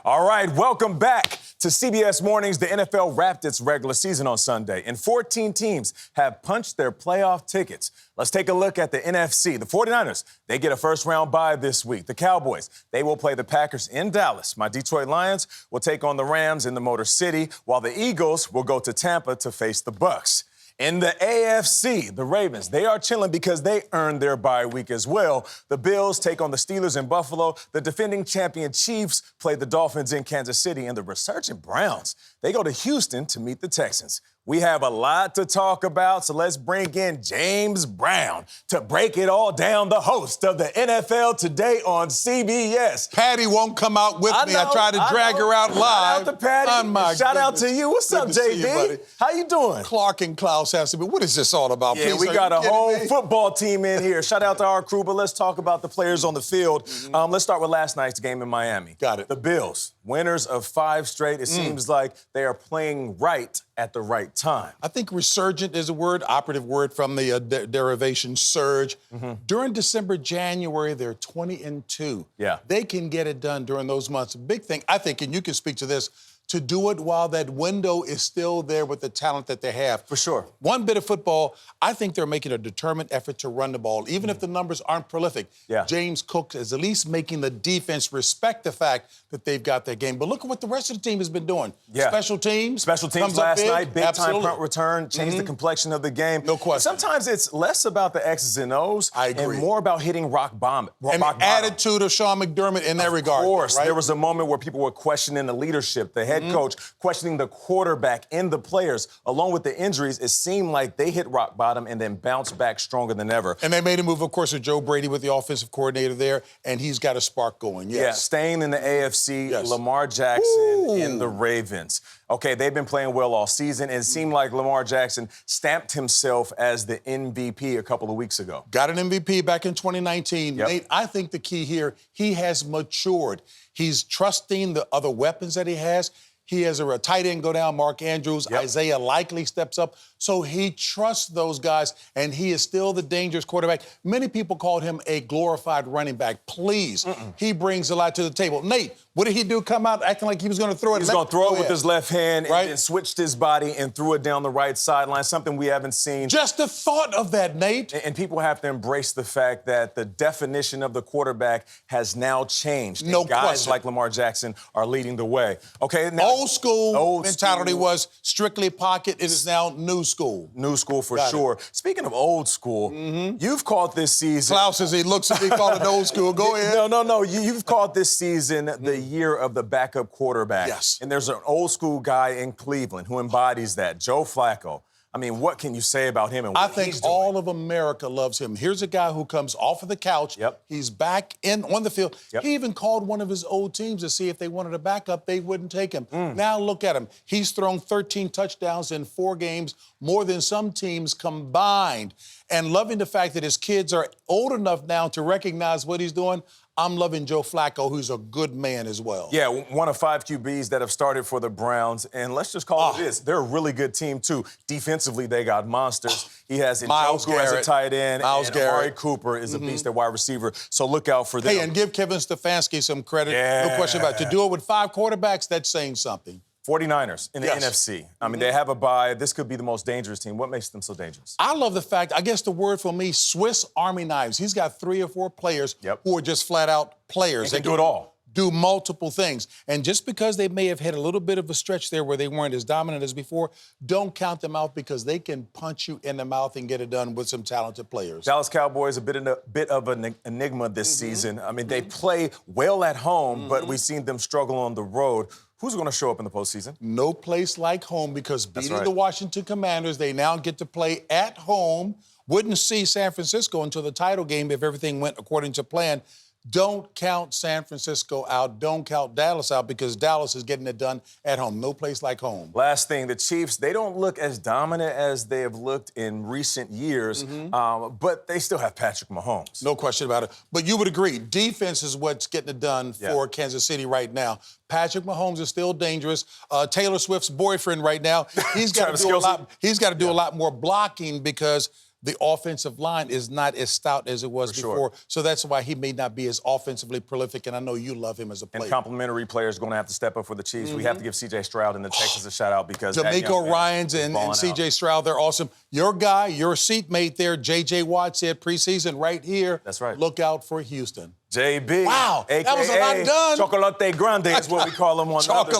All right, welcome back to CBS Mornings. The NFL wrapped its regular season on Sunday, and 14 teams have punched their playoff tickets. Let's take a look at the NFC. The 49ers, they get a first-round bye this week. The Cowboys, they will play the Packers in Dallas. My Detroit Lions will take on the Rams in the Motor City, while the Eagles will go to Tampa to face the Bucs. In the AFC, the Ravens, they are chilling because they earned their bye week as well. The Bills take on the Steelers in Buffalo. The defending champion Chiefs play the Dolphins in Kansas City. And the resurgent Browns, they go to Houston to meet the Texans. We have a lot to talk about, so let's bring in James Brown to break it all down, the host of the NFL Today on CBS. Patty won't come out with me. I tried to drag her out live. Shout out to Patty. Shout out to you. What's up, JB? How you doing? Clark and Klaus has to be. What is this all about? Yeah, Please, we got a whole football team in here. Shout out to our crew, but let's talk about the players on the field. Let's start with last night's game in Miami. Got it. The Bills, winners of 5 straight. It seems like they are playing right at the right time. I think resurgent is a word, operative word from the derivation surge. During December, January, they're 20-2. Yeah. They can get it done during those months. Big thing, I think, and you can speak to this, to do it while that window is still there with the talent that they have. For sure. One bit of football, I think they're making a determined effort to run the ball, even if the numbers aren't prolific. Yeah. James Cook is at least making the defense respect the fact that they've got their game. But look at what the rest of the team has been doing. Yeah. Special teams last night, big-time punt return, changed the complexion of the game. No question. Sometimes it's less about the X's and O's and more about hitting rock bottom. And the attitude of Sean McDermott in that regard. Of course. Right? There was a moment where people were questioning the leadership, the head coach, questioning the quarterback and the players. Along with the injuries, it seemed like they hit rock bottom and then bounced back stronger than ever. And they made a move, of course, with Joe Brady with the offensive coordinator there, and he's got a spark going, yes. Yeah, staying in the AFC, Lamar Jackson and the Ravens. Okay, they've been playing well all season, and it seemed like Lamar Jackson stamped himself as the MVP a couple of weeks ago. Got an MVP back in 2019. Yep. Nate, I think the key here, he has matured. He's trusting the other weapons that he has. He has a tight end go down, Mark Andrews. Isaiah likely steps up. So he trusts those guys, and he is still the dangerous quarterback. Many people called him a glorified running back. Please, he brings a lot to the table. Nate, what did he do? Come out acting like he was going to throw it. He was going to throw it with his left hand right? and then switched his body and threw it down the right sideline, something we haven't seen. Just the thought of that, Nate. And people have to embrace the fact that the definition of the quarterback has now changed. No and guys question. like Lamar Jackson are leading the way. Okay, now, old school mentality was strictly pocket. It is now new school. New school for sure. Speaking of old school, you've called this season. Klaus, as he looks at me, called it old school. Go ahead. No. You've called this season the year of the backup quarterback. Yes. And there's an old school guy in Cleveland who embodies that, Joe Flacco. I mean, what can you say about him and what I think all of America loves him. Here's a guy who comes off of the couch. He's back on the field. He even called one of his old teams to see if they wanted a backup. They wouldn't take him. Now look at him. He's thrown 13 touchdowns in 4 games, more than some teams combined. And loving the fact that his kids are old enough now to recognize what he's doing. I'm loving Joe Flacco, who's a good man as well. Yeah, one of 5 QBs that have started for the Browns. And let's just call it this. They're a really good team, too. Defensively, they got monsters. He has Njoku as a tight end. And Amari Cooper is a beast at wide receiver. So look out for them. Hey, and give Kevin Stefanski some credit. No question about it. To do it with 5 quarterbacks, that's saying something. 49ers in the NFC. I mean, they have a bye. This could be the most dangerous team. What makes them so dangerous? I love the fact, I guess the word for me, Swiss Army knives. He's got 3 or 4 players who are just flat-out players. They can do it all. Do multiple things. And just because they may have had a little bit of a stretch there where they weren't as dominant as before, don't count them out because they can punch you in the mouth and get it done with some talented players. Dallas Cowboys, a bit of an enigma this season. I mean, they play well at home, but we've seen them struggle on the road. Who's going to show up in the postseason? No place like home because beating the Washington Commanders, they now get to play at home. Wouldn't see San Francisco until the title game if everything went according to plan. Don't count San Francisco out. Don't count Dallas out because Dallas is getting it done at home. No place like home. Last thing, the Chiefs, they don't look as dominant as they have looked in recent years, but they still have Patrick Mahomes. No question about it. But you would agree, defense is what's getting it done for Kansas City right now. Patrick Mahomes is still dangerous. Taylor Swift's boyfriend right now, he's got to do a lot. He's got to do a lot more blocking because the offensive line is not as stout as it was before. So that's why he may not be as offensively prolific, and I know you love him as a player. And complimentary players going to have to step up for the Chiefs. We have to give C.J. Stroud and the Texans a shout-out because D'Amico Ryans and C.J. Stroud, they're awesome. Your guy, your seatmate there, J.J. Watt, said preseason right here. That's right. Look out for Houston. JB. Wow, AKA that was a lot done. Chocolate Grande is what we call him on Chocolate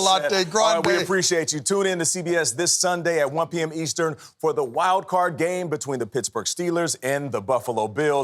Grande. All right, we appreciate you. Tune in to CBS this Sunday at 1 p.m. Eastern for the wild card game between the Pittsburgh Steelers and the Buffalo Bills.